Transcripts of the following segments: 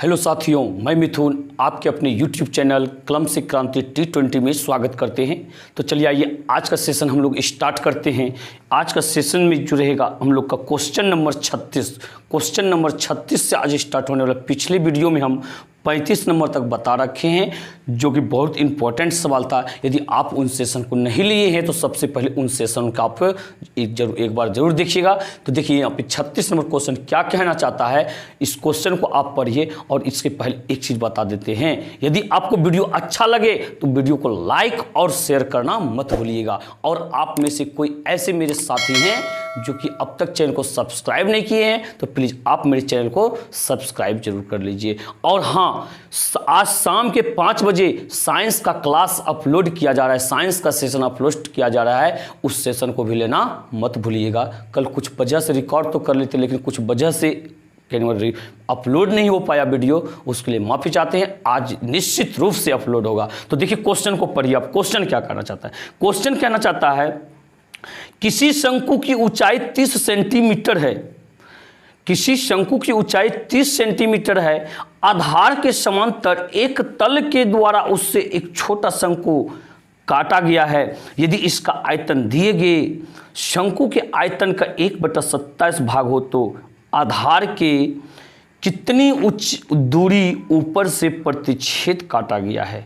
Hello साथियों, मैं मिथुन आपके अपने YouTube चैनल कलम से क्रांति T20 में स्वागत करते हैं। तो चलिए आइए आज का सेशन हम लोग स्टार्ट करते हैं। आज का सेशन में जो रहेगा हम लोग का क्वेश्चन नंबर 36 से आज स्टार्ट होने वाला। पिछले वीडियो में हम 35 नंबर तक बता रखे हैं जो कि बहुत इंपॉर्टेंट सवाल था। यदि आप उन सेशन को नहीं लिए हैं तो सबसे पहले उन सेशन का आप एक बार जरूर देखिएगा। तो देखिए यहाँ पे 36 नंबर क्वेश्चन क्या कहना चाहता है, इस क्वेश्चन को आप पढ़िए। और इसके पहले एक चीज़ बता देते हैं, यदि आपको वीडियो अच्छा लगे तो वीडियो को लाइक और शेयर करना मत भूलिएगा। और आप में से कोई ऐसे मेरे साथी हैं जो कि अब तक चैनल को सब्सक्राइब नहीं किए हैं तो प्लीज़ आप मेरे चैनल को सब्सक्राइब जरूर कर लीजिए। और हाँ, आज शाम के 5 बजे साइंस का क्लास अपलोड किया जा रहा है, साइंस का सेशन अपलोड किया जा रहा है। उस सेशन को भी लेना मत भूलिएगा। कल कुछ वजह से रिकॉर्ड तो कर लेते लेकिन कुछ वजह से अपलोड नहीं हो पाया वीडियो, उसके लिए माफ़ी चाहते हैं। आज निश्चित रूप से अपलोड होगा। तो देखिए क्वेश्चन को पढ़िए। आप क्वेश्चन क्या कहना चाहता है? क्वेश्चन कहना चाहता है किसी शंकु की ऊंचाई 30 सेंटीमीटर है, किसी शंकु की ऊंचाई 30 सेंटीमीटर है, आधार के समांतर एक तल के द्वारा उससे एक छोटा शंकु काटा गया है। यदि इसका आयतन दिए गए शंकु के आयतन का 1/27 भाग हो तो आधार के कितनी उच्च दूरी ऊपर से प्रतिच्छेद काटा गया है।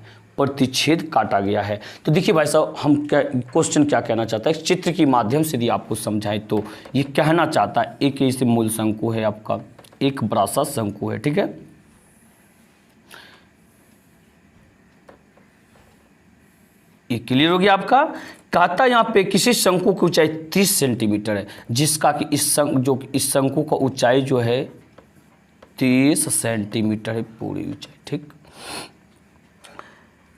तो देखिए भाई साहब, हम क्वेश्चन क्या कहना चाहता है, चित्र के माध्यम से यदि आपको समझाएं तो ये कहना चाहता है एक ऐसे मूल शंकु है, आपका एक बड़ा सा शंकु है, ठीक है। ये क्लियर हो गया आपका। कहता यहाँ पे किसी शंकु की ऊंचाई 30 सेंटीमीटर है, जिसका कि इस शंकु का ऊंचाई जो है 30 सेंटीमीटर है पूरी ऊंचाई, ठीक।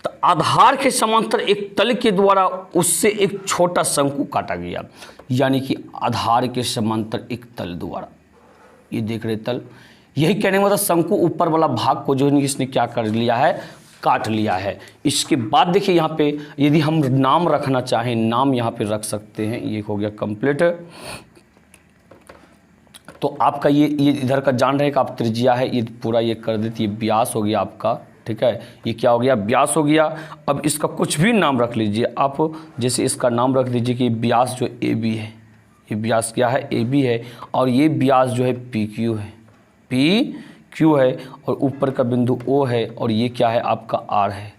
तो आधार के समांतर एक तल के द्वारा उससे एक छोटा शंकु काटा गया, यानी कि आधार के समांतर एक तल द्वारा, ये देख रहे तल, यही कहने का मतलब शंकु ऊपर वाला भाग को जो है इसने क्या कर लिया है, काट लिया है। इसके बाद देखिए यहाँ पे यदि हम नाम रखना चाहें, नाम यहाँ पे रख सकते हैं। ये हो गया कंप्लीट। तो आपका ये इधर का जान रहेगा, आप त्रिज्या है, ये पूरा ये कर देती, ये व्यास हो गया आपका, ठीक है। ये क्या हो गया, व्यास हो गया। अब इसका कुछ भी नाम रख लीजिए आप, जैसे इसका नाम रख दीजिए कि व्यास जो ए बी है, ये व्यास क्या है, ए बी है। और ये व्यास जो है पी क्यू है, पी क्यू है। और ऊपर का बिंदु ओ है और ये क्या है आपका आर है।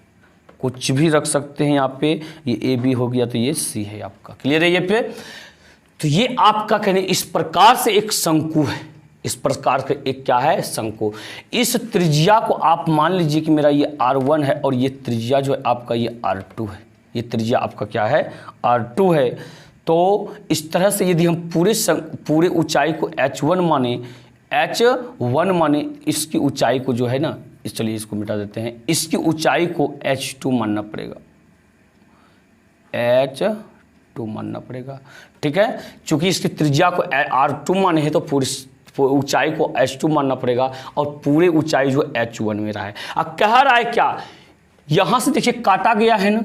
कुछ भी रख सकते हैं यहाँ पे। ये ए बी हो गया तो ये सी है आपका। क्लियर है ये पे? तो ये आपका कहने इस प्रकार से एक शंकु है, इस प्रकार का एक क्या है, शंकु। इस त्रिज्या को आप मान लीजिए कि मेरा ये R1 है और ये त्रिज्या जो है आपका ये R2 है। ये त्रिज्या आपका क्या है, R2 है। तो इस तरह से यदि हम पूरे ऊंचाई को H1 माने, इसकी ऊंचाई को जो है ना, चलिए इसको मिटा देते हैं, इसकी ऊंचाई को H2 मानना पड़ेगा, H2 मानना पड़ेगा, ठीक है। चूंकि इसकी त्रिज्या को R2 माने है तो पूरी ऊंचाई को H2 मानना पड़ेगा और पूरे ऊंचाई जो H1 में रहा है। अब कह रहा है क्या, यहां से देखिए काटा गया है ना,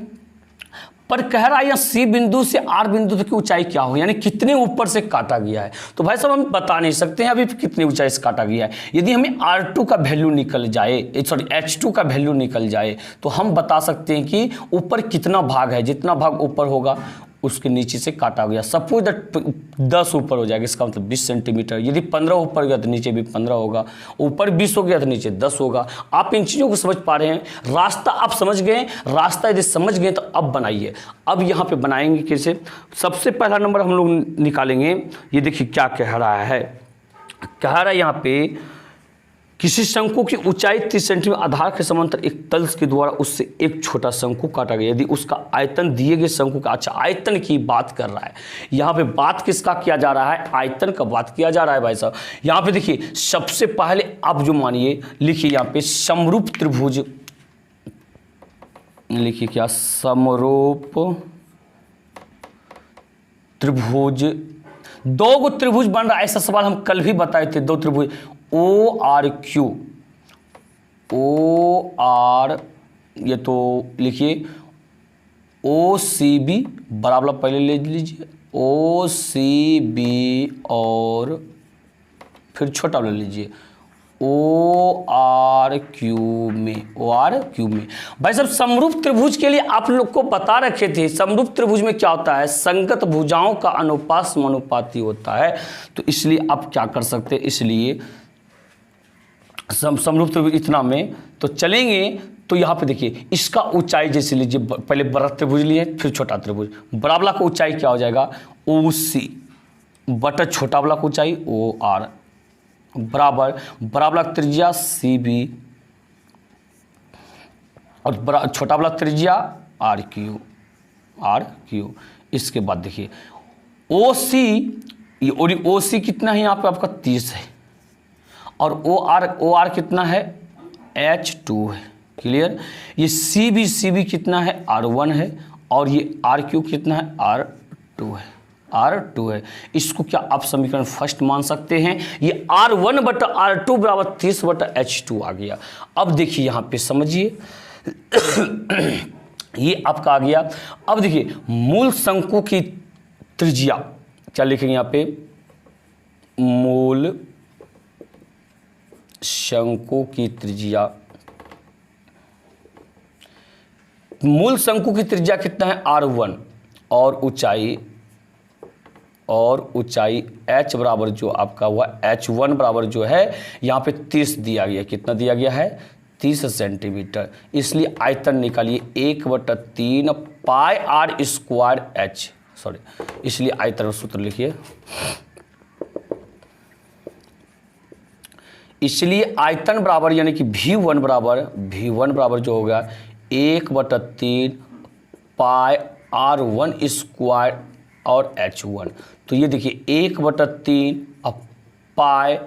पर कह रहा है यहाँ सी बिंदु से आर बिंदु तक की ऊंचाई क्या हो, यानी कितने ऊपर से काटा गया है। तो भाई साहब हम बता नहीं सकते हैं अभी कितनी ऊंचाई से काटा गया है। यदि हमें R2 का वैल्यू निकल जाए, H2 का वैल्यू निकल जाए तो हम बता सकते हैं कि ऊपर कितना भाग है, जितना भाग ऊपर होगा उसके नीचे से काटा गया। सपोज दैट 10 ऊपर हो जाएगा, इसका मतलब 20 सेंटीमीटर। यदि 15 ऊपर गया तो नीचे भी 15 होगा, ऊपर 20 हो गया तो नीचे 10 होगा। आप इन चीज़ों को समझ पा रहे हैं, रास्ता आप समझ गए। रास्ता यदि समझ गए तो अब बनाइए। अब यहाँ पे बनाएंगे कैसे, सबसे पहला नंबर हम लोग निकालेंगे। ये देखिए क्या कह रहा है, यहाँ पे किसी शंकु की ऊंचाई 30 सेंटीमीटर, आधार के समांतर एक तल के द्वारा उससे एक छोटा शंकु काटा गया। यदि उसका आयतन दिए गए शंकु का, अच्छा आयतन की बात कर रहा है यहाँ पे, बात किसका किया जा रहा है, आयतन का बात किया जा रहा है भाई साहब। यहाँ पे देखिए सबसे पहले आप जो मानिए लिखिए यहाँ पे समरूप त्रिभुज, लिखिए क्या, समरूप त्रिभुज। 2 गो त्रिभुज बन रहा है, ऐसा सवाल हम कल भी बताए थे। 2 त्रिभुज ORQ, OR, ये तो लिखिए OCB बराबर पहले ले लीजिए, OCB और फिर छोटा ले लीजिए ओ आर क्यूब में, ओ आर क्यूब में। भाई साहब समरूप त्रिभुज के लिए आप लोग को बता रखे थे, समरूप त्रिभुज में क्या होता है, संगत भुजाओं का अनुपात समानुपाती होता है। तो इसलिए आप क्या कर सकते हैं, इसलिए समरूप त्रिभुज इतना में तो चलेंगे। तो यहाँ पे देखिए इसका ऊंचाई जैसे लीजिए, पहले बड़ा त्रिभुज लिए फिर छोटा त्रिभुज, बड़ा वाला का ऊंचाई क्या हो जाएगा, ओ सी बटा छोटा वाला का ऊंचाई ओ आर बराबर बड़ा वाला त्रिज्या सी बी और बड़ा छोटा वाला त्रिज्या आर क्यू। इसके बाद देखिए ओ सी, और ओ सी कितना है यहाँ पे आपका 30 है, और ओ आर कितना है H2 है। क्लियर। ये सी बी कितना है R1 है, और ये आर क्यू कितना है R2 है। इसको क्या आप समीकरण फर्स्ट मान सकते हैं, ये R1 बटा R2 बराबर 30 बटा H2 आ गया। अब देखिए यहाँ पे समझिए ये आपका आ गया। अब देखिए मूल शंकु की त्रिज्या क्या लिखेंगे यहाँ पे, मूल शंकु की त्रिज्या, मूल शंकु की त्रिज्या कितना है R1, और ऊंचाई h बराबर जो आपका हुआ H1 बराबर जो है यहाँ पे 30 दिया गया, कितना दिया गया है 30 सेंटीमीटर। इसलिए आयतन निकालिए 1/3 पाई आर स्क्वायर h, सॉरी, इसलिए आयतन सूत्र लिखिए, इसलिए आयतन बराबर यानी कि V1 बराबर जो होगा 1/3 पाई R1 स्क्वायर और H1। तो ये देखिए 1/3 पाई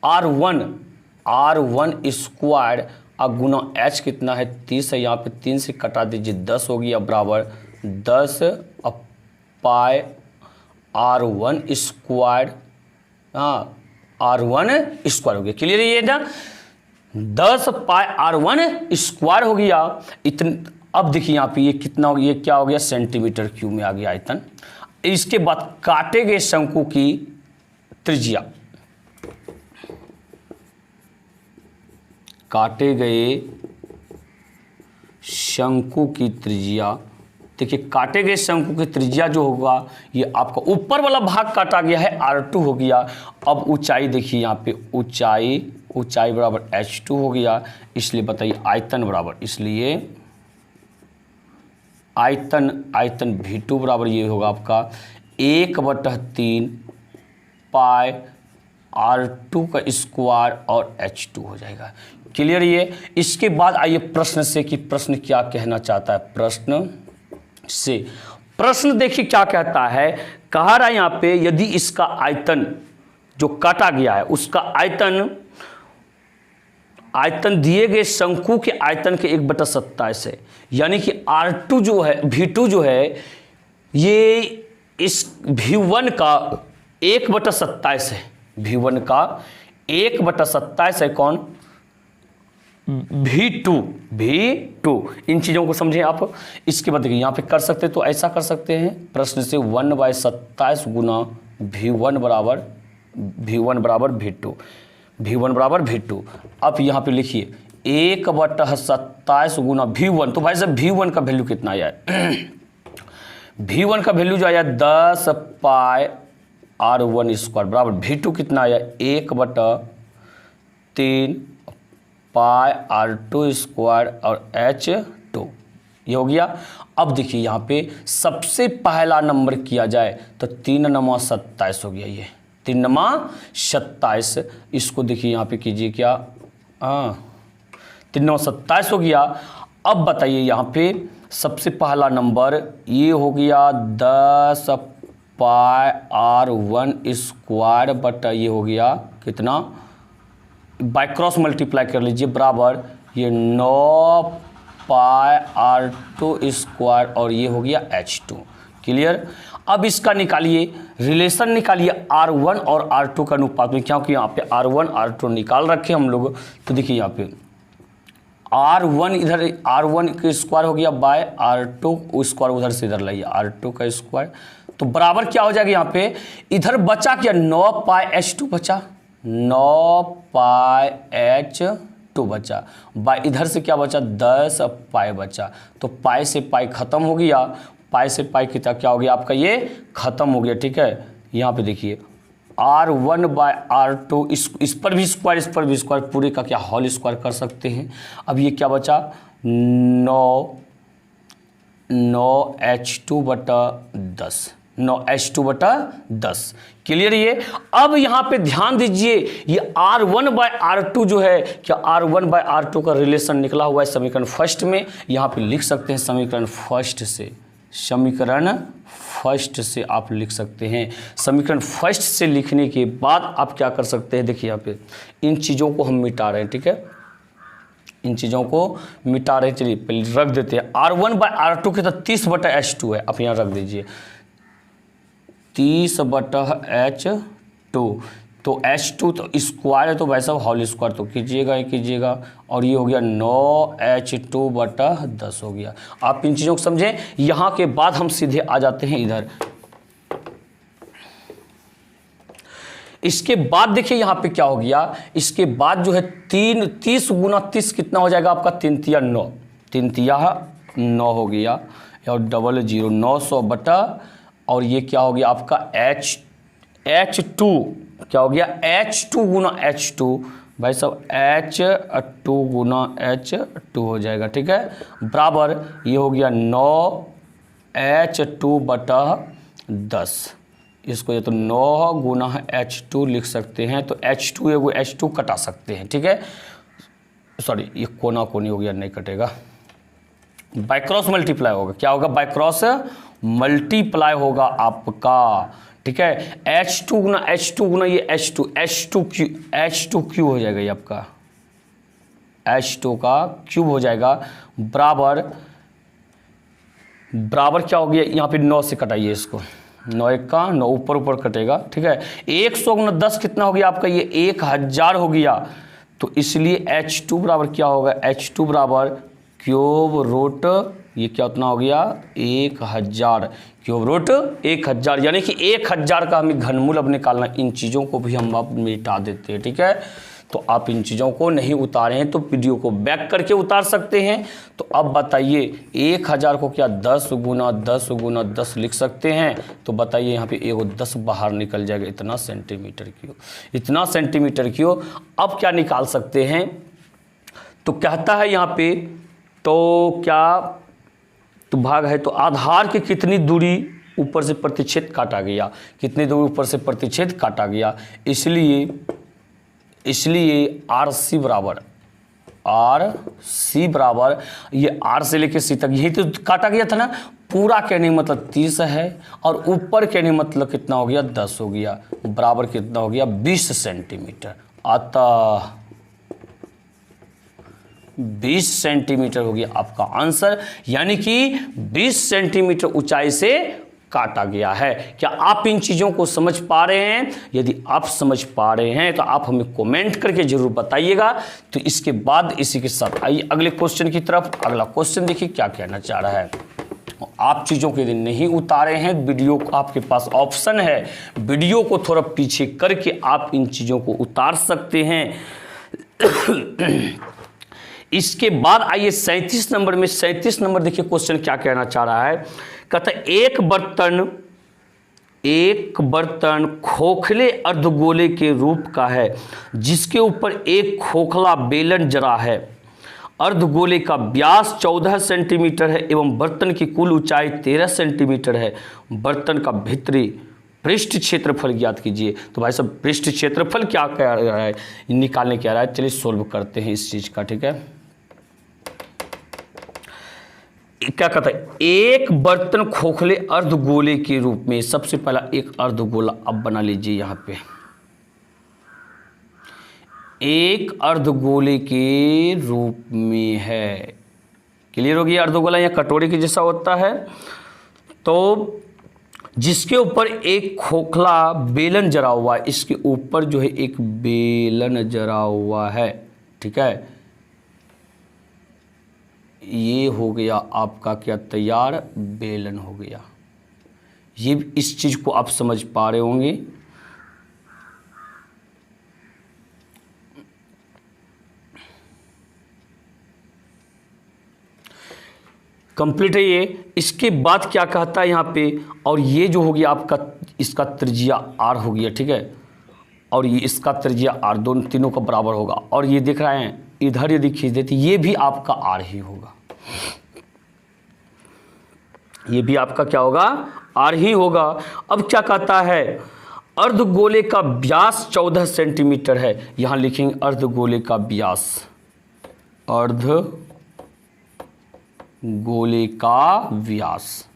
R1 स्क्वायर अब गुना H कितना है 30 है, यहाँ पे 3 से कटा दीजिए 10 होगी, अब बराबर 10 पाई R1 स्क्वायर, हाँ R1 स्क्वायर हो गया। क्लियर है ये ना, 10 पाई R1 स्क्वायर हो गया इतने। अब देखिए यहाँ पे ये कितना हो गया, ये क्या हो गया सेंटीमीटर क्यूब में आ गया आयतन। इसके बाद काटे गए शंकु की त्रिज्या, काटे गए शंकु की त्रिज्या, देखिए काटे गए शंकु की त्रिज्या जो होगा ये आपका ऊपर वाला भाग काटा गया है R2 हो गया। अब ऊंचाई देखिए यहाँ पे ऊंचाई बराबर H2 हो गया। इसलिए बताइए आयतन बराबर, इसलिए आयतन V2 बराबर ये होगा आपका 1/3 पाई R2 का स्क्वायर और H2 हो जाएगा। क्लियर ये। इसके बाद आइए प्रश्न से कि प्रश्न क्या कहना चाहता है। प्रश्न देखिए क्या कहता है, कहा रहा है यहाँ पे यदि इसका आयतन जो काटा गया है उसका आयतन दिए गए शंकु के आयतन के 1/27 है, यानी कि R2 जो है V2 जो है ये इस V1 का 1/27 है, V1 का 1/27 है कौन, V2। इन चीज़ों को समझें आप। इसके बाद देखिए यहाँ पे कर सकते तो ऐसा कर सकते हैं प्रश्न से 1/27 गुना V1 बराबर V2। अब यहाँ पे लिखिए 1/27 गुना V1। तो भाई साहब V1 का वैल्यू कितना आया है V1 का वैल्यू जो आया 10 पाई R1 स्क्वायर बराबर V2 कितना आया 1/3 पाई R2 स्क्वायर और H2, ये हो गया। अब देखिए यहाँ पे सबसे पहला नंबर किया जाए तो 3×27 हो गया, ये 3×27। इसको देखिए यहाँ पे कीजिए क्या, 3×27 हो गया। अब बताइए यहाँ पे सबसे पहला नंबर ये हो गया 10 पाई R1 स्क्वायर बटा ये हो गया कितना, बाय क्रॉस मल्टीप्लाई कर लीजिए, बराबर ये 9 पाई R2 स्क्वायर और ये हो गया H2। क्लियर। अब इसका निकालिए, रिलेशन निकालिए R1 और R2 का अनुपात में, क्योंकि यहाँ पे R1 R2 निकाल रखे हम लोग। तो देखिए यहाँ पे R1 इधर R1 का स्क्वायर हो गया बाय R2 स्क्वायर, उधर से इधर लाइए R2 का स्क्वायर, तो बराबर क्या हो जाएगा यहाँ पे, इधर बचा क्या 9 पाई H2 बचा, 9 पाई h2 बचा, बाई इधर से क्या बचा 10 पाई बचा। तो पाई से पाई ख़त्म हो गया, पाई से पाई कितना क्या हो गया आपका ये ख़त्म हो गया। ठीक है, यहाँ पे देखिए R1/R2 इस पर भी स्क्वायर, इस पर भी स्क्वायर, पूरे का क्या होल स्क्वायर कर सकते हैं। अब ये क्या बचा 9h2/10, 9h2/10। क्लियर ये। अब यहाँ पे ध्यान दीजिए, ये R1/R2 जो है, क्या R1/R2 का रिलेशन निकला हुआ है समीकरण फर्स्ट में। यहाँ पे लिख सकते हैं समीकरण फर्स्ट से, समीकरण फर्स्ट से आप लिख सकते हैं। समीकरण फर्स्ट से लिखने के बाद आप क्या कर सकते हैं, देखिए यहाँ पे इन चीज़ों को हम मिटा रहे हैं। ठीक है, इन चीज़ों को मिटा रहे हैं। चलिए पहले रख देते हैं। R1/R2 के तो 30/H2 है, आप यहाँ रख दीजिए 30/H2। तो H2 तो स्क्वायर है, तो वैसा होल स्क्वायर तो कीजिएगा ही कीजिएगा। और ये हो गया 9h2/10 हो गया। आप इन चीज़ों को समझें। यहाँ के बाद हम सीधे आ जाते हैं इधर। इसके बाद देखिए यहाँ पे क्या हो गया, इसके बाद जो है 30 गुना 30 कितना हो जाएगा आपका 3 तिया 9, 3 तिया 9 हो गया। और डबल 0 900 बटा, और ये क्या हो गया आपका H2 क्या हो गया H2 गुना H2, भाई साहब H2 गुना H2 हो जाएगा। ठीक है, बराबर ये हो गया 9h2/10। इसको ये तो 9 गुना H2 लिख सकते हैं। तो H2 एगो H2 कटा सकते हैं। ठीक है, सॉरी ये कोना कोनी हो गया, नहीं कटेगा, बाय क्रॉस मल्टीप्लाई होगा। क्या होगा, बाय क्रॉस मल्टीप्लाई होगा आपका। ठीक है, H2 गुना ये H2 क्यूब हो जाएगा, ये आपका H2 का क्यूब हो जाएगा। बराबर क्या हो गया, यहाँ पे 9 से कटाइए इसको, 9 1 का 9 ऊपर कटेगा। ठीक है, 100 गुना 10 कितना हो गया आपका, ये 1000 हो गया। तो इसलिए H2 बराबर क्या होगा, H2 बराबर क्यूब रूट ये क्या उतना हो गया 1000, क्यूब रूट 1000, यानी कि 1000 का हमें घनमूल अब निकालना। इन चीज़ों को भी हम अब मिटा देते हैं। ठीक है, तो आप इन चीज़ों को नहीं उतारे हैं तो वीडियो को बैक करके उतार सकते हैं। तो अब बताइए 1000 को क्या 10 गुना 10 लिख सकते हैं। तो बताइए यहाँ पे एगो 10 बाहर निकल जाएगा, इतना सेंटीमीटर क्यूब, इतना सेंटीमीटर क्यूब। अब क्या निकाल सकते हैं, तो कहता है यहाँ पे तो क्या, तो भाग है तो आधार की कितनी दूरी ऊपर से प्रतिच्छेद काटा गया, कितनी दूरी ऊपर से प्रतिच्छेद काटा गया। इसलिए RC बराबर ये R से लेके C तक यही तो काटा गया था ना। पूरा कहने मतलब 30 है, और ऊपर कहने मतलब कितना हो गया 10 हो गया। बराबर कितना हो गया 20 सेंटीमीटर। अतः 20 सेंटीमीटर हो गया आपका आंसर, यानी कि 20 सेंटीमीटर ऊंचाई से काटा गया है। क्या आप इन चीज़ों को समझ पा रहे हैं? यदि आप समझ पा रहे हैं तो आप हमें कमेंट करके जरूर बताइएगा। तो इसके बाद इसी के साथ आइए अगले क्वेश्चन की तरफ। अगला क्वेश्चन देखिए क्या कहना चाह रहा है। आप चीज़ों के दिन नहीं उतारे हैं, वीडियो को आपके पास ऑप्शन है, वीडियो को थोड़ा पीछे करके आप इन चीज़ों को उतार सकते हैं। इसके बाद आइए 37 नंबर में। 37 नंबर देखिए क्वेश्चन क्या कहना चाह रहा है। कहता है एक बर्तन खोखले अर्धगोले के रूप का है, जिसके ऊपर एक खोखला बेलन जरा है। अर्धगोले का व्यास 14 सेंटीमीटर है एवं बर्तन की कुल ऊंचाई 13 सेंटीमीटर है। बर्तन का भीतरी पृष्ठ क्षेत्रफल ज्ञात कीजिए। तो भाई साहब पृष्ठ क्षेत्रफल क्या कह रहा है, निकालने क्या रहा है। चलिए सोल्व करते हैं इस चीज़ का। ठीक है, क्या कहता है, एक बर्तन खोखले अर्धगोले के रूप में। सबसे पहला एक अर्धगोला अब बना लीजिए। यहाँ पे एक अर्धगोले के रूप में है। क्लियर हो गया, अर्धगोला या कटोरे के जैसा होता है। तो जिसके ऊपर एक खोखला बेलन जरा हुआ है, इसके ऊपर जो है एक बेलन जरा हुआ है। ठीक है, ये हो गया आपका क्या तैयार, बेलन हो गया। ये इस चीज़ को आप समझ पा रहे होंगे। कंप्लीट है ये। इसके बाद क्या कहता है यहाँ पे, और ये जो हो गया आपका, इसका त्रिज्या r हो गया, ठीक है, और ये इसका त्रिज्या r, दोनों तीनों का बराबर होगा। और ये देख रहे हैं इधर यदि खींच देते ये भी आपका r ही होगा, ये भी आपका क्या होगा, r ही होगा। अब क्या कहता है, अर्धगोले का व्यास 14 सेंटीमीटर है। यहां लिखेंगे अर्धगोले का व्यास, अर्धगोले का व्यास,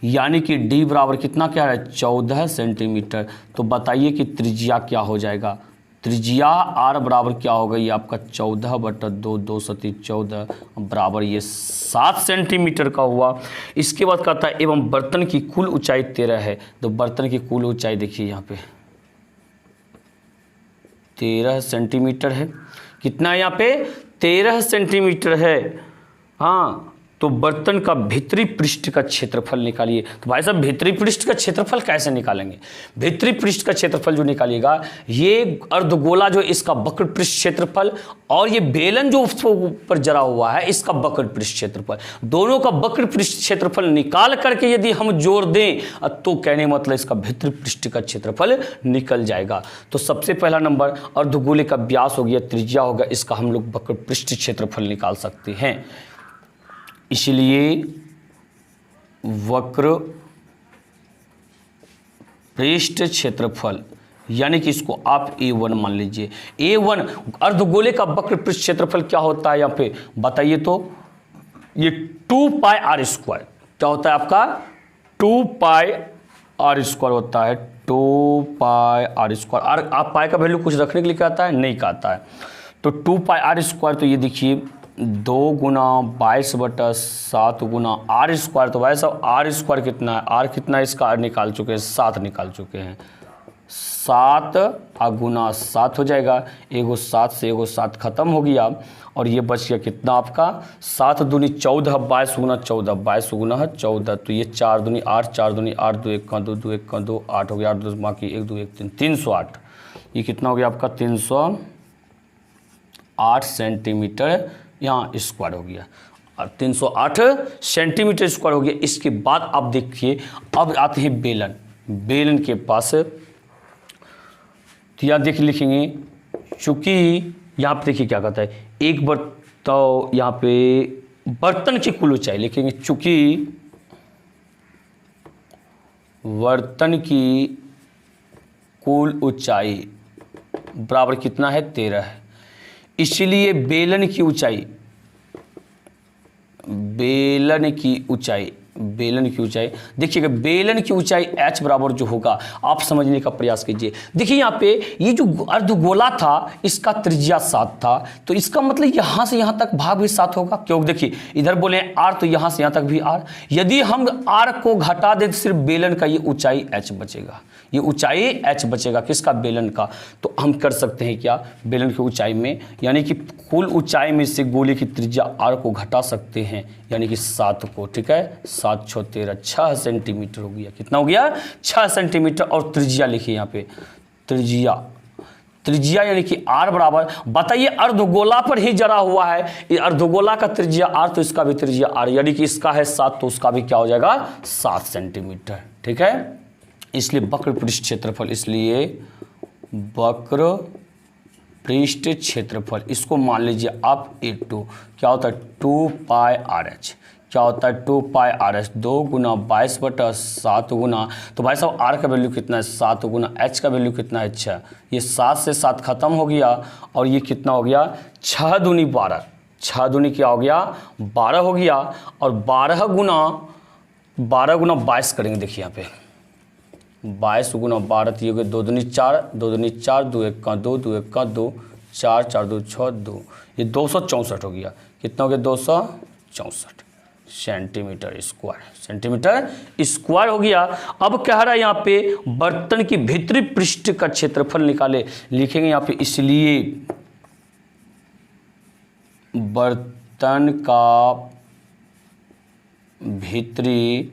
यानी कि d बराबर कितना क्या है, 14 सेंटीमीटर। तो बताइए कि त्रिज्या क्या हो जाएगा, त्रिज्या r बराबर क्या होगा, ये आपका 14/2, 2 सती 14 बराबर ये 7 सेंटीमीटर का हुआ। इसके बाद कहता है एवं बर्तन की कुल ऊंचाई 13 है। तो बर्तन की कुल ऊंचाई देखिए यहाँ पे 13 सेंटीमीटर है। कितना है यहाँ पे, 13 सेंटीमीटर है। हाँ, तो बर्तन का भीतरी पृष्ठ का क्षेत्रफल निकालिए। तो भाई साहब भीतरी पृष्ठ का क्षेत्रफल कैसे निकालेंगे, भीतरी पृष्ठ का क्षेत्रफल जो निकालिएगा, ये अर्धगोला जो इसका वक्र पृष्ठ क्षेत्रफल और ये बेलन जो उसके ऊपर जरा हुआ है इसका वक्र पृष्ठ क्षेत्रफल, दोनों का वक्र पृष्ठ क्षेत्रफल निकाल करके यदि हम जोड़ दें तो कहने मतलब इसका भीतरी पृष्ठ का क्षेत्रफल निकल जाएगा। तो सबसे पहला नंबर अर्धगोले का व्यास हो गया, त्रिज्या होगा, इसका हम लोग वक्र पृष्ठ क्षेत्रफल निकाल सकते हैं। इसलिए वक्र पृष्ठ क्षेत्रफल यानी कि इसको आप A1 मान लीजिए। A1 अर्धगोले का वक्र पृष्ठ क्षेत्रफल क्या होता है यहाँ पे बताइए, तो ये 2πr²। क्या होता है आपका, 2πr² होता है, 2πr²। और आप पाई का वैल्यू कुछ रखने के लिए कहता है, नहीं कहता है। तो 2πr², तो ये देखिए 2 गुना 22/7 गुना r²। तो भाई साहब r² कितना है, r कितना है इसका, r निकाल चुके हैं, 7 निकाल चुके हैं। 7 गुना 7 हो जाएगा, एगो 7 से एगो 7 खत्म हो गया और ये बच गया कितना आपका, 7 दूनी 14, 22 गुना 14, 22 गुना 14। तो ये 4 दूनी 8, 4 दूनी 8, 2 1 का 2, 2 1 का 2, 8 हो गया, 8 2 बाकी 1 2 1 3, 308। ये कितना हो गया आपका, 308 सेंटीमीटर यहाँ स्क्वायर हो गया, और 308 सेंटीमीटर स्क्वायर हो गया। इसके बाद आप देखिए, अब आते हैं बेलन। बेलन के पास तो यहाँ देखिए लिखेंगे, चूंकि यहाँ पे देखिए क्या कहता है, एक बार तो यहाँ पे बर्तन की कुल ऊंचाई लिखेंगे, चूंकि बर्तन की कुल ऊंचाई बराबर कितना है, 13 है। इसलिए बेलन की ऊंचाई, देखिएगा बेलन की ऊंचाई h बराबर जो होगा, आप समझने का प्रयास कीजिए। देखिए यहाँ पे ये जो अर्धगोला था इसका त्रिज्या 7 था, तो इसका मतलब यहाँ से यहाँ तक भाग भी 7 होगा। क्योंकि देखिए इधर बोले r, तो यहाँ से यहाँ तक भी r। यदि हम r को घटा दें तो सिर्फ बेलन का ये ऊंचाई h बचेगा, ये ऊंचाई h बचेगा किसका, बेलन का। तो हम कर सकते हैं क्या, बेलन की ऊंचाई में यानी कि कुल ऊंचाई में से गोले की त्रिज्या r को घटा सकते हैं, यानी कि 7 को, ठीक है, 7 6 13, 6 सेंटीमीटर हो गया। कितना हो गया, 6 सेंटीमीटर। और त्रिज्या लिखिए यहाँ पे, त्रिज्या यानी कि r बराबर, बताइए अर्धगोला पर ही जरा हुआ है, ये अर्धगोला का त्रिज्या r, तो इसका भी त्रिज्या r, यानी कि इसका है 7 तो उसका भी क्या हो जाएगा, 7 सेंटीमीटर, ठीक है। इसलिए वक्र पृष्ठ क्षेत्रफल, इसलिए वक्र पृष्ठ क्षेत्रफल, इसको मान लीजिए आप A2, क्या होता है 2πrh, क्या होता है 2πrh, 2 गुना 22/7 गुना, तो भाई साहब r का वैल्यू कितना है 7 गुना h का वैल्यू कितना है 6, ये 7 से 7 खत्म हो गया और ये कितना हो गया 6 दूनी 12, 6 दूनी क्या हो गया 12 हो गया, और 12 गुना 22 करेंगे। देखिए यहाँ पे 22 गुना 12, तो ये हो गया 2 दूनी 4, 2 दूनी 4, 2 1 का 2, 2 1 का 2, 4 4 2 6 2, ये 264 हो गया। कितना हो गया 264 सेंटीमीटर स्क्वायर हो गया। अब कह रहा है यहाँ पे बर्तन की भीतरी पृष्ठ का क्षेत्रफल निकाले, लिखेंगे यहाँ पे, इसलिए बर्तन का भीतरी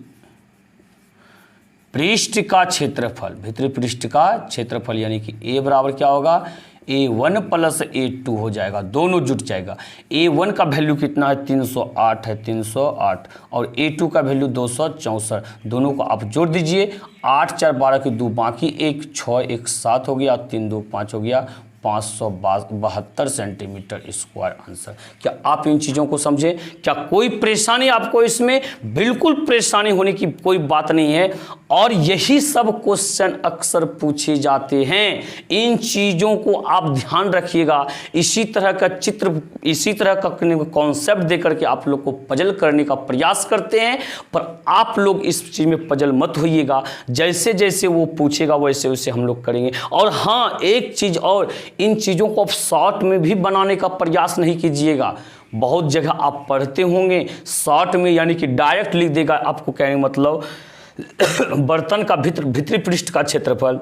पृष्ठ का क्षेत्रफल, भीतरी पृष्ठ का क्षेत्रफल यानी कि A बराबर क्या होगा, A1 प्लस A2 हो जाएगा, दोनों जुट जाएगा। A1 का वैल्यू कितना है 308 है, 308, और A2 का वैल्यू 264, दोनों को आप जोड़ दीजिए। 8 4 12 की 2 बाकी 1 6 1 7 हो गया, 3 2 5 हो गया, 572 सेंटीमीटर स्क्वायर आंसर। क्या आप इन चीज़ों को समझे? क्या कोई परेशानी आपको इसमें? बिल्कुल परेशानी होने की कोई बात नहीं है, और यही सब क्वेश्चन अक्सर पूछे जाते हैं। इन चीज़ों को आप ध्यान रखिएगा। इसी तरह का चित्र, इसी तरह का कॉन्सेप्ट देकर के आप लोग को पजल करने का प्रयास करते हैं, पर आप लोग इस चीज़ में पजल मत होइएगा। जैसे जैसे वो पूछेगा वैसे वैसे हम लोग करेंगे। और हाँ, एक चीज़ और, इन चीज़ों को आप शॉर्ट में भी बनाने का प्रयास नहीं कीजिएगा। बहुत जगह आप पढ़ते होंगे शॉर्ट में, यानी कि डायरेक्ट लिख देगा। आपको कहने मतलब बर्तन का भीतरी पृष्ठ का क्षेत्रफल,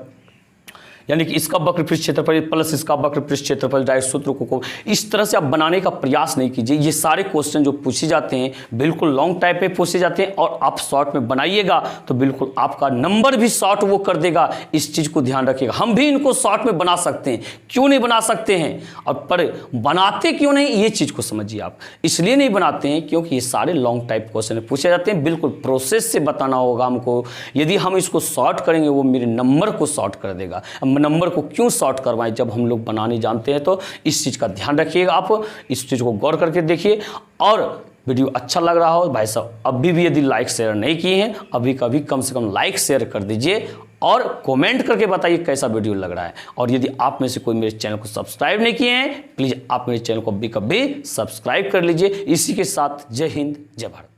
यानी कि इसका वक्र पृष्ठ क्षेत्रफल प्लस इसका वक्र पृष्ठ क्षेत्रफल, डायरेक्ट सूत्र को इस तरह से आप बनाने का प्रयास नहीं कीजिए। ये सारे क्वेश्चन जो पूछे जाते हैं बिल्कुल लॉन्ग टाइप में पूछे जाते हैं, और आप शॉर्ट में बनाइएगा तो बिल्कुल आपका नंबर भी शॉर्ट वो कर देगा। इस चीज़ को ध्यान रखिएगा। हम भी इनको शॉर्ट में बना सकते हैं, क्यों नहीं बना सकते हैं? और पर बनाते क्यों नहीं, ये चीज़ को समझिए आप। इसलिए नहीं बनाते हैं क्योंकि ये सारे लॉन्ग टाइप क्वेश्चन पूछे जाते हैं। बिल्कुल प्रोसेस से बताना होगा हमको। यदि हम इसको शॉर्ट करेंगे वो मेरे नंबर को शॉर्ट कर देगा। नंबर को क्यों शॉर्ट करवाएं जब हम लोग बनाने जानते हैं? तो इस चीज़ का ध्यान रखिएगा। आप इस चीज़ को गौर करके देखिए। और वीडियो अच्छा लग रहा हो भाई साहब, अभी भी यदि लाइक शेयर नहीं किए हैं, अभी कभी कम से कम लाइक शेयर कर दीजिए, और कमेंट करके बताइए कैसा वीडियो लग रहा है। और यदि आप में से कोई मेरे चैनल को सब्सक्राइब नहीं किए हैं, प्लीज़ आप मेरे चैनल को कभी सब्सक्राइब कर लीजिए। इसी के साथ जय हिंद, जय भारत।